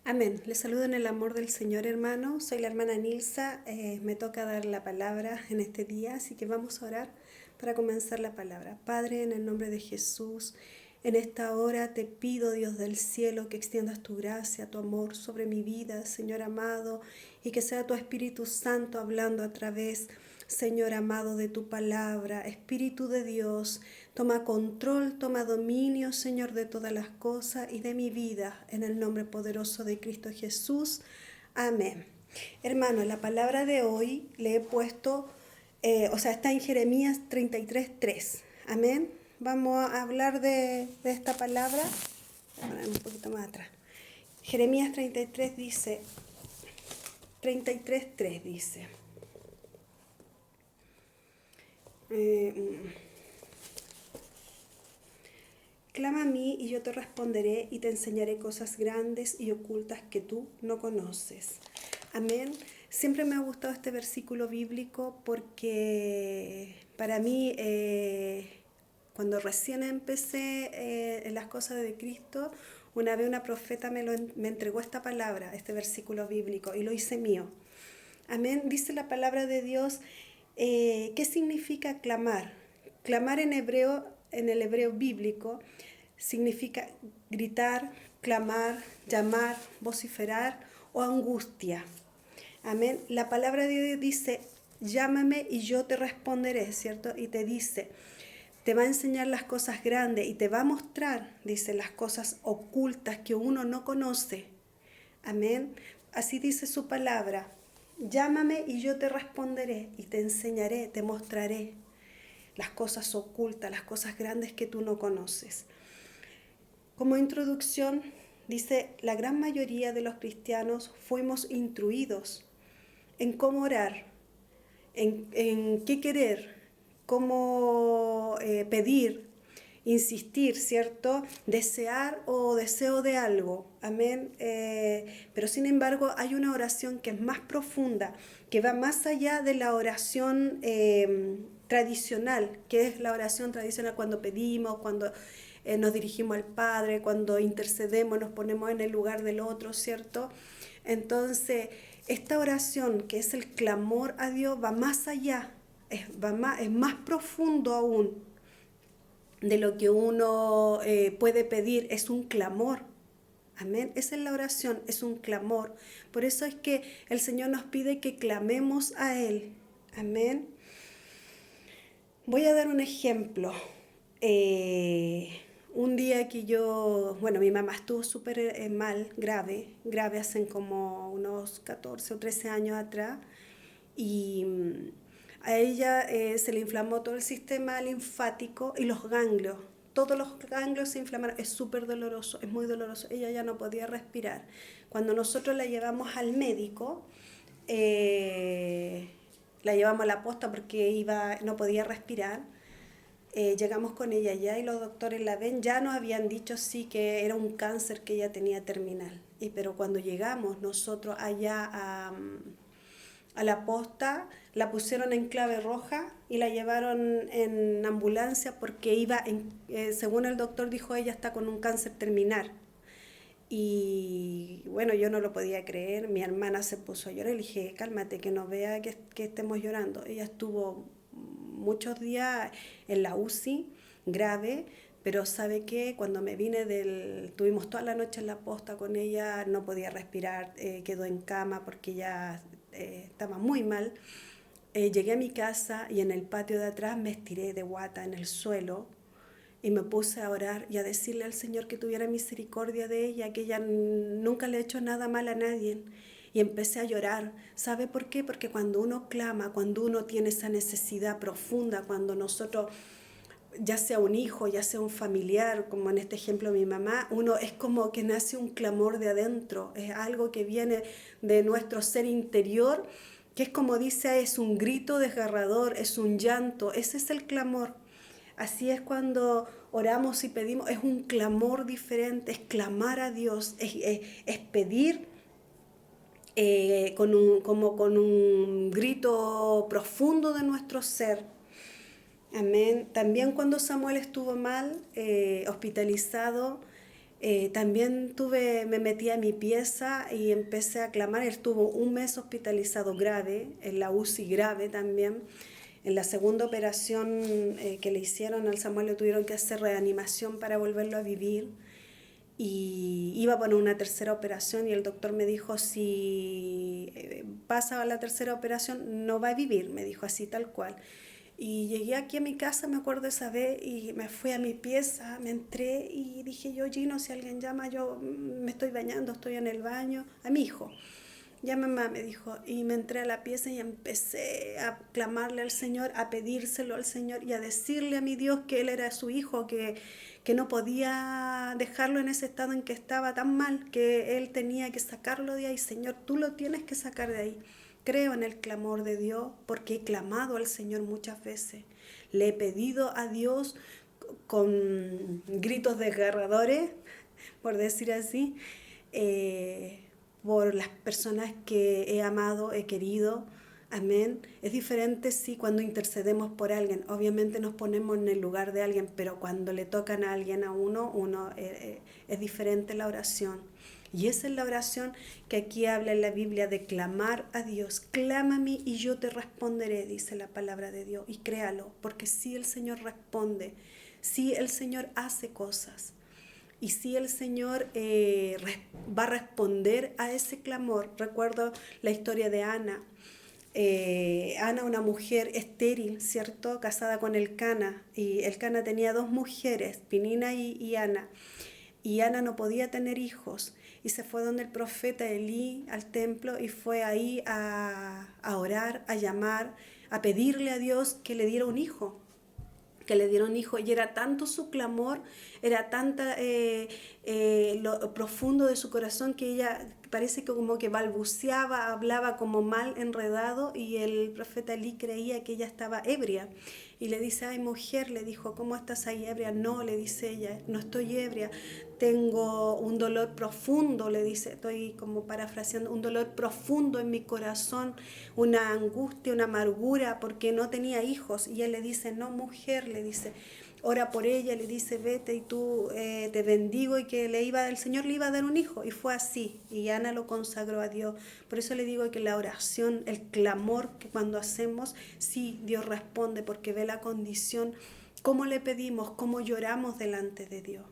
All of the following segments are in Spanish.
Amén. Les saludo en el amor del Señor, hermano. Soy la hermana Nilsa. Me toca dar la palabra en este día, así que vamos a orar para comenzar la palabra. Padre, en el nombre de Jesús, en esta hora te pido, Dios del cielo, que extiendas tu gracia, tu amor sobre mi vida, Señor amado, y que sea tu Espíritu Santo hablando a través, Señor amado, de tu palabra. Espíritu de Dios, toma control, toma dominio, Señor, de todas las cosas y de mi vida, en el nombre poderoso de Cristo Jesús. Amén. Hermano, la palabra de hoy le he puesto, está en Jeremías 33:3. Amén. Vamos a hablar de esta palabra. Voy a poner un poquito más atrás. Jeremías 33:3 dice. Clama a mí y yo te responderé y te enseñaré cosas grandes y ocultas que tú no conoces. Amén. Siempre me ha gustado este versículo bíblico porque para mí, cuando recién empecé en las cosas de Cristo, una vez una profeta me entregó esta palabra, este versículo bíblico, y lo hice mío. Amén. Dice la palabra de Dios. ¿Qué significa clamar? Clamar en el hebreo bíblico, significa gritar, clamar, llamar, vociferar o angustia. Amén. La palabra de Dios dice, llámame y yo te responderé, ¿cierto? Y te dice, te va a enseñar las cosas grandes y te va a mostrar, dice, las cosas ocultas que uno no conoce. Amén. Así dice su palabra. Llámame y yo te responderé y te enseñaré, te mostraré las cosas ocultas, las cosas grandes que tú no conoces. Como introducción, dice, la gran mayoría de los cristianos fuimos instruidos en cómo orar, en qué querer, cómo pedir, insistir, ¿cierto? Desear o deseo de algo, amén. Pero sin embargo hay una oración que es más profunda, que va más allá de la oración tradicional, que es la oración tradicional cuando pedimos, cuando nos dirigimos al Padre, cuando intercedemos, nos ponemos en el lugar del otro, ¿cierto? Entonces, esta oración, que es el clamor a Dios, va más allá, es más profundo aún de lo que uno puede pedir, es un clamor. Amén. Esa es la oración, es un clamor. Por eso es que el Señor nos pide que clamemos a Él. Amén. Voy a dar un ejemplo. Un día que mi mamá estuvo súper mal, grave, hace como unos 14 o 13 años atrás, y a ella se le inflamó todo el sistema linfático y los ganglios. Todos los ganglios se inflamaron, es súper doloroso, es muy doloroso. Ella ya no podía respirar. Cuando nosotros la llevamos al médico, la llevamos a la posta porque no podía respirar. Llegamos con ella allá y los doctores la ven, ya nos habían dicho sí que era un cáncer que ella tenía terminal. Pero cuando llegamos nosotros allá a la posta, la pusieron en clave roja y la llevaron en ambulancia porque según el doctor dijo, ella está con un cáncer terminal. Y bueno, yo no lo podía creer, mi hermana se puso a llorar y le dije, cálmate, que no vea que estemos llorando. Ella estuvo muchos días en la UCI, grave, pero sabe que cuando me vine tuvimos toda la noche en la posta con ella, no podía respirar, quedó en cama porque ya estaba muy mal. Llegué a mi casa y en el patio de atrás me estiré de guata en el suelo y me puse a orar y a decirle al Señor que tuviera misericordia de ella, que ella nunca le ha hecho nada mal a nadie. Y empecé a llorar. ¿Sabe por qué? Porque cuando uno clama, cuando uno tiene esa necesidad profunda, cuando nosotros, ya sea un hijo, ya sea un familiar, como en este ejemplo mi mamá, uno es como que nace un clamor de adentro, es algo que viene de nuestro ser interior, que es como dice, es un grito desgarrador, es un llanto, ese es el clamor. Así es cuando oramos y pedimos, es un clamor diferente, es clamar a Dios, es pedir como con un grito profundo de nuestro ser. Amén. También cuando Samuel estuvo mal, hospitalizado, También me metí a mi pieza y empecé a clamar. Él estuvo un mes hospitalizado grave, en la UCI grave también. En la segunda operación que le hicieron al Samuel le tuvieron que hacer reanimación para volverlo a vivir. Y iba para una tercera operación y el doctor me dijo, si pasa a la tercera operación no va a vivir, me dijo así tal cual. Y llegué aquí a mi casa, me acuerdo esa vez, y me fui a mi pieza, me entré y dije yo, Gino, si alguien llama, yo me estoy bañando, estoy en el baño, a mi hijo. Ya mamá me dijo, y me entré a la pieza y empecé a clamarle al Señor, a pedírselo al Señor y a decirle a mi Dios que Él era su hijo, que no podía dejarlo en ese estado en que estaba tan mal, que Él tenía que sacarlo de ahí. Señor, tú lo tienes que sacar de ahí. Creo en el clamor de Dios porque he clamado al Señor muchas veces. Le he pedido a Dios con gritos desgarradores, por decir así, eh, por las personas que he amado, he querido. Amén. Es diferente si cuando intercedemos por alguien, obviamente nos ponemos en el lugar de alguien, pero cuando le tocan a alguien a uno es diferente la oración. Y esa es la oración que aquí habla en la Biblia de clamar a Dios. Clama a mí y yo te responderé, dice la palabra de Dios. Y créalo, porque si el Señor responde, si el Señor hace cosas. Y si el Señor va a responder a ese clamor. Recuerdo la historia de Ana. Ana, una mujer estéril, ¿cierto? Casada con Elcana. Y Elcana tenía dos mujeres, Penina y Ana. Y Ana no podía tener hijos. Y se fue donde el profeta Elí al templo y fue ahí a orar, a llamar, a pedirle a Dios que le diera un hijo, que le dieron hijo, y era tanto su clamor, era tanta lo profundo de su corazón que ella parece que como que balbuceaba, hablaba como mal enredado, y el profeta Elí creía que ella estaba ebria y le dice, ay mujer, le dijo, ¿cómo estás ahí ebria? No, le dice ella, no estoy ebria, tengo un dolor profundo, le dice, estoy como parafraseando, un dolor profundo en mi corazón, una angustia, una amargura, porque no tenía hijos. Y él le dice, no mujer, le dice, ora por ella, le dice, vete y tú te bendigo, y que el Señor le iba a dar un hijo. Y fue así, y Ana lo consagró a Dios. Por eso le digo que la oración, el clamor que cuando hacemos, sí, Dios responde, porque ve la condición, cómo le pedimos, cómo lloramos delante de Dios.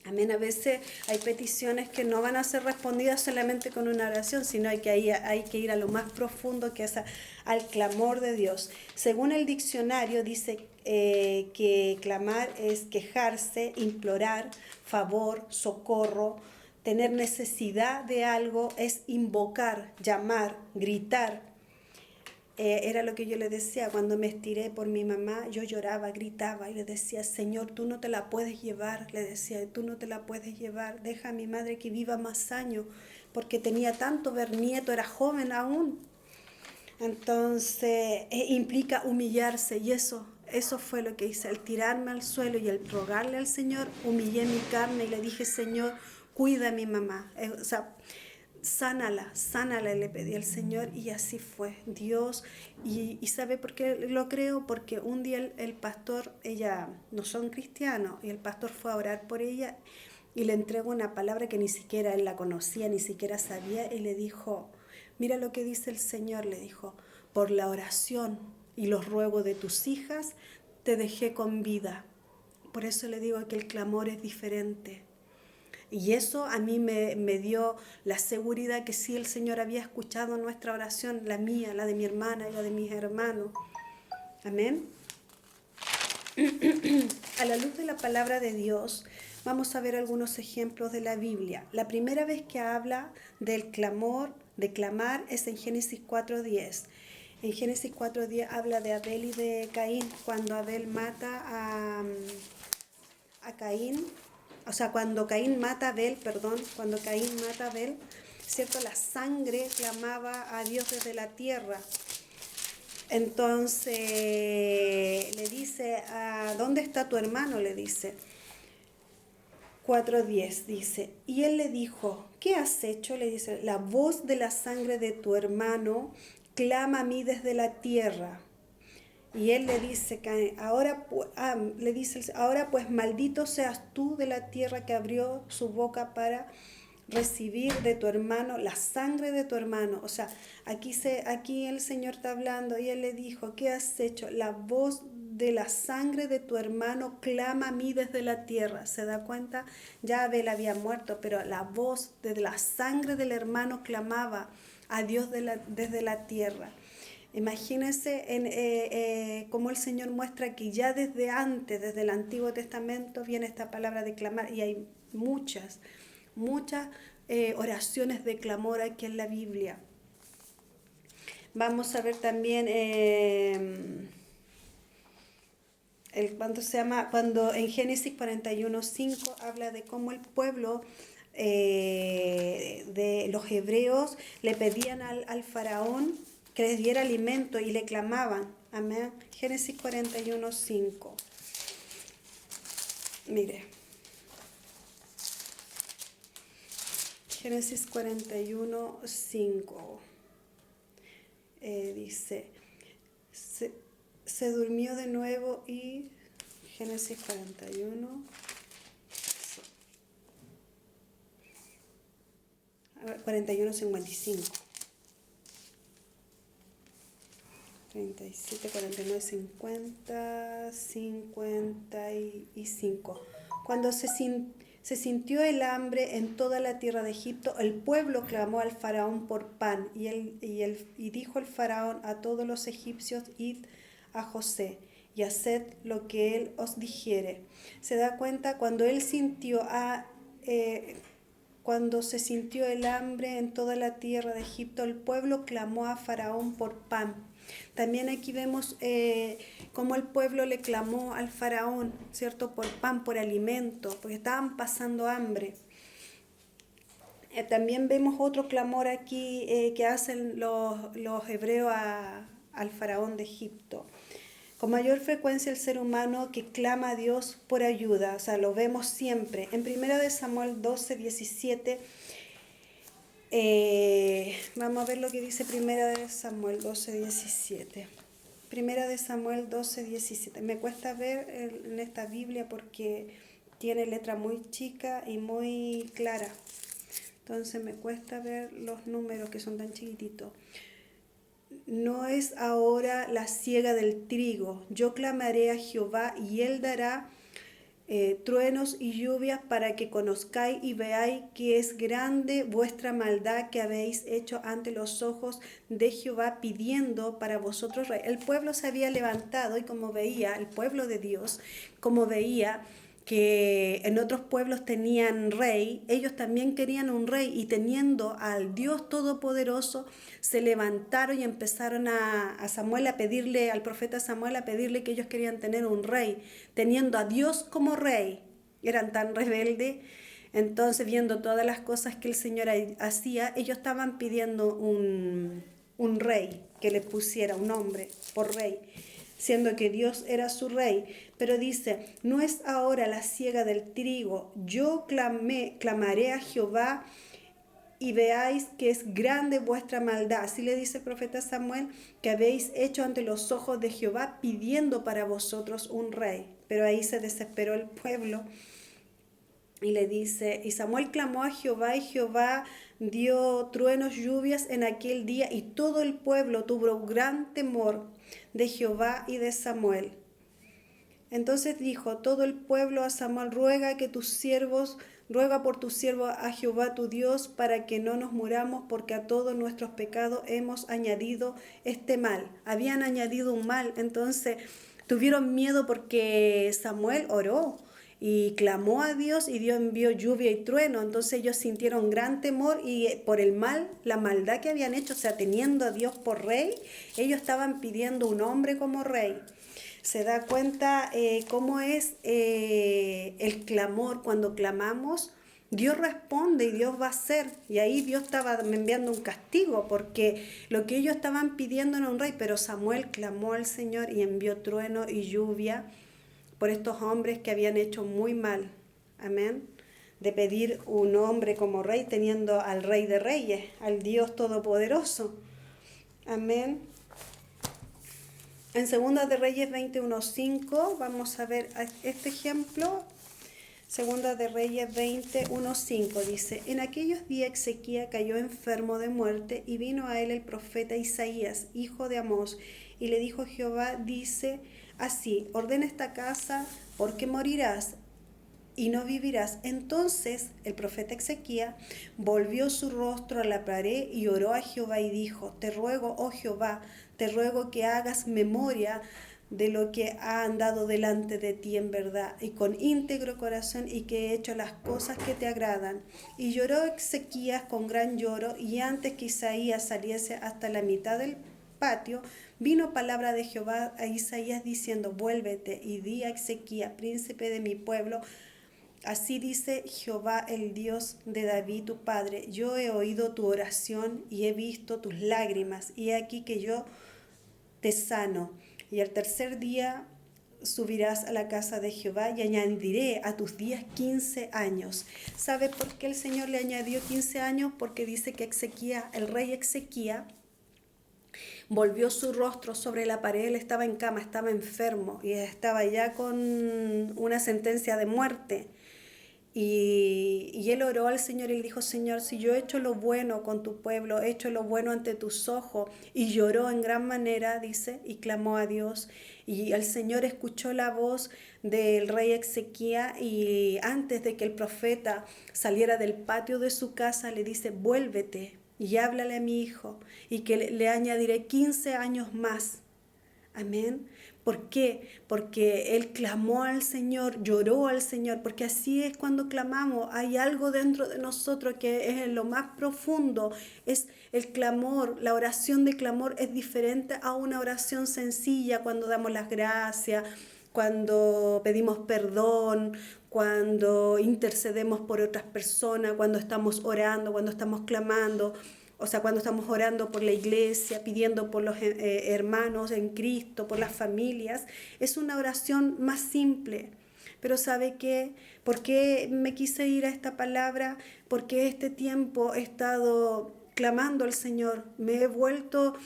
Amén. A veces hay peticiones que no van a ser respondidas solamente con una oración, sino hay que ir a lo más profundo, que es al clamor de Dios. Según el diccionario dice que clamar es quejarse, implorar, favor, socorro, tener necesidad de algo, es invocar, llamar, gritar. Era lo que yo le decía, cuando me estiré por mi mamá, yo lloraba, gritaba y le decía, Señor, tú no te la puedes llevar, le decía, tú no te la puedes llevar, deja a mi madre que viva más años, porque tenía tanto ver nieto, era joven aún. Entonces implica humillarse, y eso fue lo que hice, al tirarme al suelo y al rogarle al Señor, humillé mi carne y le dije, Señor, cuida a mi mamá. O sea, sánala, le pedí al Señor, y así fue. Dios, y ¿sabe por qué lo creo? Porque un día el pastor, ella no son cristianos, y el pastor fue a orar por ella y le entregó una palabra que ni siquiera él la conocía, ni siquiera sabía, y le dijo, mira lo que dice el Señor, le dijo, por la oración y los ruegos de tus hijas te dejé con vida. Por eso le digo que el clamor es diferente. Y eso a mí me dio la seguridad que sí, el Señor había escuchado nuestra oración, la mía, la de mi hermana y la de mis hermanos. Amén. A la luz de la palabra de Dios, vamos a ver algunos ejemplos de la Biblia. La primera vez que habla del clamor, de clamar, es en Génesis 4:10. En Génesis 4:10 habla de Abel y de Caín, cuando Abel mata a Caín. O sea, cuando Caín mata a Abel, ¿cierto? La sangre clamaba a Dios desde la tierra. Entonces le dice, ¿dónde está tu hermano? Le dice. 4:10 dice, y él le dijo, ¿qué has hecho? Le dice, la voz de la sangre de tu hermano clama a mí desde la tierra. Y él le dice, ahora pues maldito seas tú de la tierra que abrió su boca para recibir de tu hermano la sangre de tu hermano. O sea, aquí el Señor está hablando y él le dijo, ¿qué has hecho? La voz de la sangre de tu hermano clama a mí desde la tierra. ¿Se da cuenta? Ya Abel había muerto, pero la voz de la sangre del hermano clamaba a Dios desde la tierra. Imagínense cómo el Señor muestra que ya desde antes, desde el Antiguo Testamento, viene esta palabra de clamar, y hay muchas oraciones de clamor aquí en la Biblia. Vamos a ver también cuando en Génesis 41:5 habla de cómo el pueblo de los hebreos le pedían al faraón que les diera alimento y le clamaban. Amén. Génesis 41:5. Mire. Génesis 41:5. Dice, se durmió de nuevo y Génesis 41. 41:55. 37, 49, 50, 55. Cuando se sintió el hambre en toda la tierra de Egipto, el pueblo clamó al faraón por pan, y dijo el faraón a todos los egipcios, id a José y haced lo que él os dijere. Se da cuenta cuando cuando se sintió el hambre en toda la tierra de Egipto, el pueblo clamó a faraón por pan. También aquí vemos cómo el pueblo le clamó al faraón, ¿cierto? Por pan, por alimento, porque estaban pasando hambre. También vemos otro clamor aquí que hacen los hebreos al faraón de Egipto. Con mayor frecuencia el ser humano que clama a Dios por ayuda, o sea, lo vemos siempre. En 1 Samuel 12:17, vamos a ver lo que dice 1 Samuel 12:17. 1 Samuel 12:17. Me cuesta ver en esta Biblia porque tiene letra muy chica y muy clara. Entonces me cuesta ver los números que son tan chiquititos. No es ahora la siega del trigo. Yo clamaré a Jehová y él dará truenos y lluvias para que conozcáis y veáis que es grande vuestra maldad que habéis hecho ante los ojos de Jehová, pidiendo para vosotros rey. El pueblo se había levantado y como veía, el pueblo de Dios, como veía que en otros pueblos tenían rey, ellos también querían un rey, y teniendo al Dios Todopoderoso, se levantaron y empezaron a Samuel a pedirle, al profeta Samuel a pedirle que ellos querían tener un rey, teniendo a Dios como rey. Eran tan rebeldes. Entonces, viendo todas las cosas que el Señor hacía, ellos estaban pidiendo un rey, que les pusiera un nombre por rey, siendo que Dios era su rey. Pero dice, no es ahora la siega del trigo, yo clamaré a Jehová y veáis que es grande vuestra maldad. Así le dice el profeta Samuel, que habéis hecho ante los ojos de Jehová, pidiendo para vosotros un rey. Pero ahí se desesperó el pueblo. Y le dice, y Samuel clamó a Jehová, y Jehová dio truenos, lluvias en aquel día, y todo el pueblo tuvo gran temor de Jehová y de Samuel. Entonces dijo todo el pueblo a Samuel, ruega por tu siervo a Jehová tu Dios, para que no nos muramos, porque a todos nuestros pecados hemos añadido este mal. Habían añadido un mal, entonces tuvieron miedo porque Samuel oró y clamó a Dios, y Dios envió lluvia y trueno. Entonces ellos sintieron gran temor, y por el mal, la maldad que habían hecho, o sea, teniendo a Dios por rey, ellos estaban pidiendo un hombre como rey. Se da cuenta cómo es el clamor. Cuando clamamos, Dios responde y Dios va a hacer. Y ahí Dios estaba enviando un castigo, porque lo que ellos estaban pidiendo era un rey, pero Samuel clamó al Señor y envió trueno y lluvia por estos hombres que habían hecho muy mal. Amén. De pedir un hombre como rey, teniendo al Rey de Reyes, al Dios Todopoderoso. Amén. En Segunda de Reyes 21:5 vamos a ver este ejemplo. Segunda de Reyes 21:5 dice: En aquellos días Ezequías cayó enfermo de muerte, y vino a él el profeta Isaías, hijo de Amós, y le dijo: Jehová dice así: ordena esta casa, porque morirás y no vivirás. Entonces el profeta Ezequías volvió su rostro a la pared y oró a Jehová y dijo: Te ruego, oh Jehová, te ruego que hagas memoria de lo que ha andado delante de ti en verdad y con íntegro corazón, y que he hecho las cosas que te agradan. Y lloró Ezequías con gran lloro, y antes que Isaías saliese hasta la mitad del patio, vino palabra de Jehová a Isaías diciendo: Vuélvete y di a Ezequías, príncipe de mi pueblo: Así dice Jehová, el Dios de David tu padre: yo he oído tu oración y he visto tus lágrimas, y he aquí que yo te sano. Y al tercer día subirás a la casa de Jehová, y añadiré a tus días 15 años. ¿Sabe por qué el Señor le añadió 15 años? Porque dice que Ezequías, el rey Ezequías, volvió su rostro sobre la pared. Él estaba en cama, estaba enfermo y estaba ya con una sentencia de muerte. Y él oró al Señor y le dijo: Señor, si yo he hecho lo bueno con tu pueblo, he hecho lo bueno ante tus ojos. Y lloró en gran manera, dice, y clamó a Dios. Y el Señor escuchó la voz del rey Ezequías, y antes de que el profeta saliera del patio de su casa, le dice: vuélvete y háblale a mi hijo, y que le añadiré 15 años más. Amén. ¿Por qué? Porque él clamó al Señor, lloró al Señor, porque así es cuando clamamos. Hay algo dentro de nosotros que es en lo más profundo, es el clamor. La oración de clamor es diferente a una oración sencilla, cuando damos las gracias, cuando pedimos perdón, cuando intercedemos por otras personas, cuando estamos orando, cuando estamos clamando. O sea, cuando estamos orando por la iglesia, pidiendo por los hermanos en Cristo, por las familias, es una oración más simple. Pero ¿sabe qué? ¿Por qué me quise ir a esta palabra? Porque este tiempo he estado clamando al Señor. Me he vuelto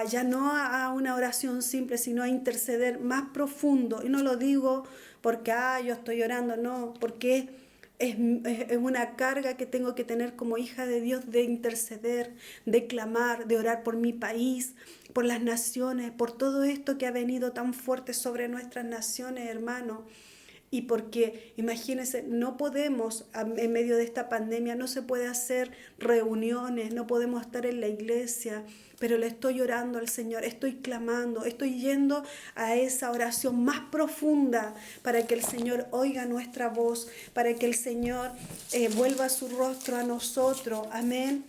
ya no a una oración simple, sino a interceder más profundo. Y no lo digo porque yo estoy orando, no, porque es una carga que tengo que tener como hija de Dios, de interceder, de clamar, de orar por mi país, por las naciones, por todo esto que ha venido tan fuerte sobre nuestras naciones, hermano. Y porque, imagínense, no podemos, en medio de esta pandemia, no se puede hacer reuniones, no podemos estar en la iglesia, pero le estoy orando al Señor, estoy clamando, estoy yendo a esa oración más profunda para que el Señor oiga nuestra voz, para que el Señor vuelva su rostro a nosotros, amén,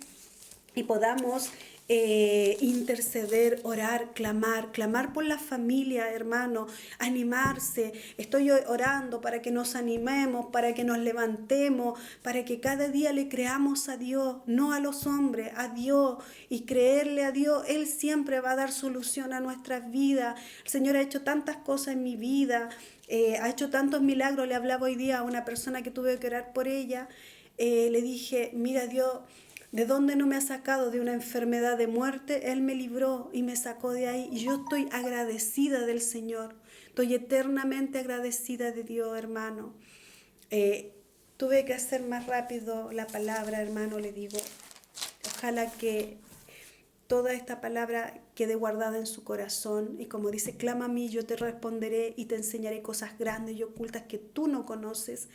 y podamos interceder, orar, clamar por la familia, hermano, animarse. Estoy orando para que nos animemos, para que nos levantemos, para que cada día le creamos a Dios, no a los hombres, a Dios, y creerle a Dios. Él siempre va a dar solución a nuestras vidas. El Señor ha hecho tantas cosas en mi vida, ha hecho tantos milagros. Le hablaba hoy día a una persona que tuve que orar por ella. Le dije: mira, Dios, ¿de dónde no me ha sacado? De una enfermedad de muerte, Él me libró y me sacó de ahí. Y yo estoy agradecida del Señor. Estoy eternamente agradecida de Dios, hermano. Tuve que hacer más rápido la palabra, hermano, le digo. Ojalá que toda esta palabra quede guardada en su corazón. Y como dice: clama a mí, yo te responderé y te enseñaré cosas grandes y ocultas que tú no conoces.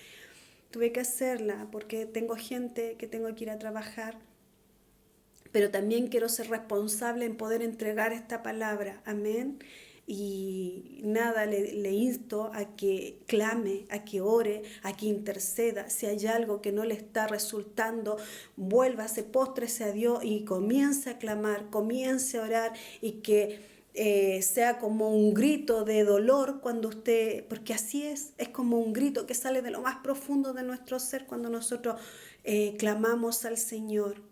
Tuve que hacerla porque tengo gente que tengo que ir a trabajar, pero también quiero ser responsable en poder entregar esta palabra, amén. Y nada, le insto a que clame, a que ore, a que interceda. Si hay algo que no le está resultando, vuélvase, póstrese a Dios y comience a clamar, comience a orar, y que sea como un grito de dolor cuando usted, porque así es como un grito que sale de lo más profundo de nuestro ser cuando nosotros clamamos al Señor.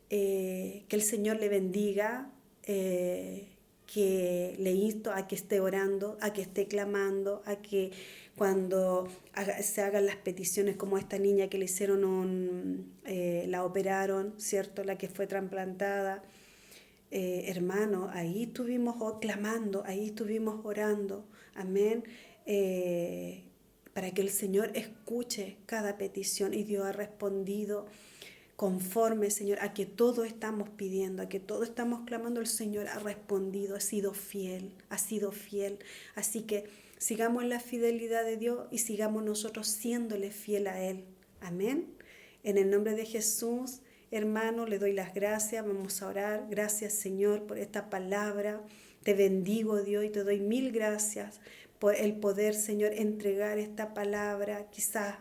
Que el Señor le bendiga, que le insto a que esté orando, a que esté clamando, a que cuando se hagan las peticiones, como esta niña que le hicieron la operaron, ¿cierto? La que fue trasplantada. hermano, ahí estuvimos clamando, ahí estuvimos orando, amén, para que el Señor escuche cada petición y Dios ha respondido conforme, Señor, a que todo estamos pidiendo, a que todo estamos clamando, el Señor ha respondido, ha sido fiel, ha sido fiel. Así que sigamos en la fidelidad de Dios y sigamos nosotros siéndole fiel a Él. Amén. En el nombre de Jesús, hermano, le doy las gracias, vamos a orar. Gracias, Señor, por esta palabra. Te bendigo, Dios, y te doy mil gracias por el poder, Señor, entregar esta palabra, quizás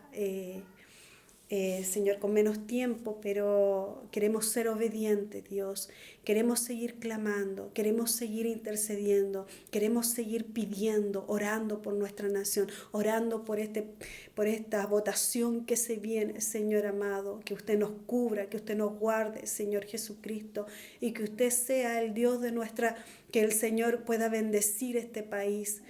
Señor, con menos tiempo, pero queremos ser obedientes, Dios. Queremos seguir clamando, queremos seguir intercediendo, queremos seguir pidiendo, orando por nuestra nación, orando por esta votación que se viene, Señor amado, que usted nos cubra, que usted nos guarde, Señor Jesucristo, y que usted sea el Dios de que el Señor pueda bendecir este país,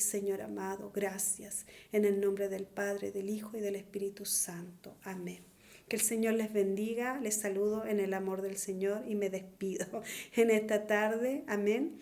Señor amado. Gracias. En el nombre del Padre, del Hijo y del Espíritu Santo. Amén. Que el Señor les bendiga. Les saludo en el amor del Señor y me despido en esta tarde. Amén.